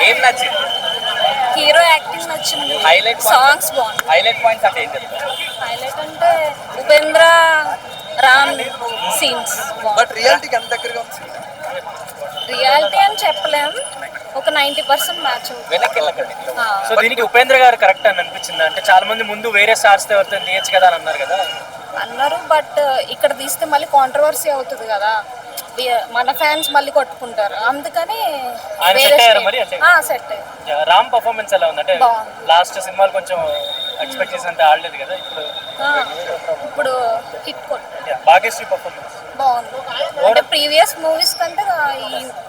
ఏం నచ్చింది? Hero acting నచ్చింది. హైలైట్ సాంగ్స్ బాగుంది. హైలైట్ పాయింట్స్ అంటే ఏం చెప్తారు? హైలైట్ అంటే ఉపేంద్ర రామ్ సీన్స్ బట్ రియాలిటీకి ఎంత దగ్గరగా ఉంది? రియాలిటీ అని చెప్పలేం, ఒక 90% మ్యాచ్ అవుతుంది. వెనక్కి వెళ్ళకండి. సో దీనికి ఉపేంద్ర గారు కరెక్ట్ అని అనిపించింది. అంటే చాలా మంది ముందు వేరే స్టార్స్ తో ఎవరితో తీయచ్చు కదా అని అన్నారు కదా. అన్నారు, బట్ ఇక్కడ తీస్తే మళ్ళీ కాంట్రవర్సీ అవుతుంది కదా, మన ఫ్యాన్స్ మళ్ళీ కొట్టుకుంటారు, అందుకని ఆయన సెట్ అయ్యారు మరి. అంటే సెట్ అయ్యారు. రామ్ పర్ఫార్మెన్స్ ఎలా ఉంది? అంటే బాగుంది. లాస్ట్ సినిమాలు కొంచెం ఎక్స్పెక్ట్ చేసినంత ఆడలేదు కదా, ఇప్పుడు హిట్ కొట్టాడు. భాగ్యశ్రీ పర్ఫార్మెన్స్ బాగుంది. అంటే ప్రీవియస్ మూవీస్ కంటే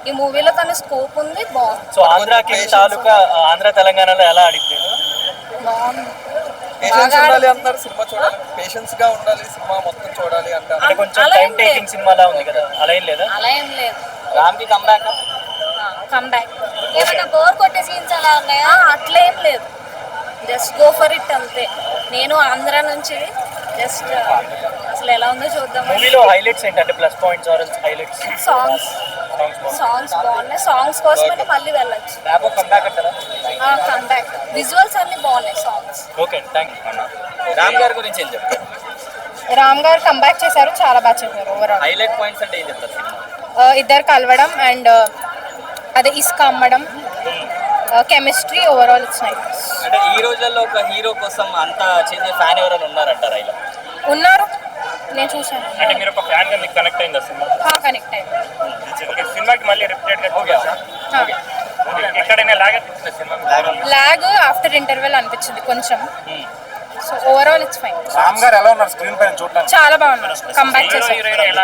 ఈ మూవీలో తన స్కోప్ ఉంది, బాగుంది. సో ఆంధ్రాకి తాలూకా ఆంధ్ర తెలంగాణలో ఎలా ఆడిపోయింది? బాగుంది. పేషెన్స్ ఉండాలి అంటారు సినిమా చూడాలి, పేషెన్స్ గా ఉండాలి సినిమా మొత్తం చూడాలి అంటారు. అంటే కొంచెం టైం టేకింగ్ సినిమాలా ఉంది కదా, అలా ఏం లేదా? అలా ఏం లేదు. రామ్కి కంబ్యాక్ కమ్బ్యాక్. ఏమైనా బోర్ కొట్టే సీన్స్ అలా ఉన్నాయా? అట్లా ఏం లేదు, జస్ట్ గో ఫర్ ఇట్ అంతే. నేను ఆంధ్ర నుంచి జస్ట్ అసలు ఎలా ఉందో చూద్దాం. మూవీలో హైలైట్స్ ఏంటంటే plus points or highlights? Songs బాగున్నాయి. సాంగ్స్ కోసమని మళ్ళీ వెళ్ళొచ్చు. ర్యాపో కంబ్యాక్ అంటారా? కమ్బ్యాక్. విజువల్స్ అన్ని బాగున్నాయి, songs. Okay, thank you. Ram గారి గురించి ఏం చెప్తారు? రామ్ గారు కంబ్యాక్ చేశారు, చాలా బాగా చేశారు. ఓవరాల్ హైలైట్ పాయింట్స్ అంటే ఏం చెప్తారు సినిమా? ఇద్దరు కలవడం అండ్ అదే ఇసుక అమ్మడం, కెమిస్ట్రీ, ఓవరాల్ ఇట్స్ నైస్. అంటే ఈ రోజుల్లో ఒక హీరో కోసం అంత చేసే ఫ్యాన్ ఎవరైనా ఉన్నారంటారా ఇలా? ఉన్నారు, నేను చూశాను. అంటే మీరు ఒక ఫ్యాన్ గా మీకు కనెక్ట్ అయిందా సినిమా? కనెక్ట్ అయింది. ఓకే, సినిమాకి మళ్ళీ రిపీటెడ్ ఎక్కడైనా లాగ్ అనిపిస్తుంది సినిమా? లాగ్ ఆఫ్టర్ ఇంటర్వెల్ అనిపించింది కొంచెం. So overall it's fine. Ram గారు ఎలా ఉన్నారు స్క్రీన్ పైన చూడడానికి? చాలా బాగున్నారు, కంబ్యాక్ చేశారు. హీరోయిన్ ఎలా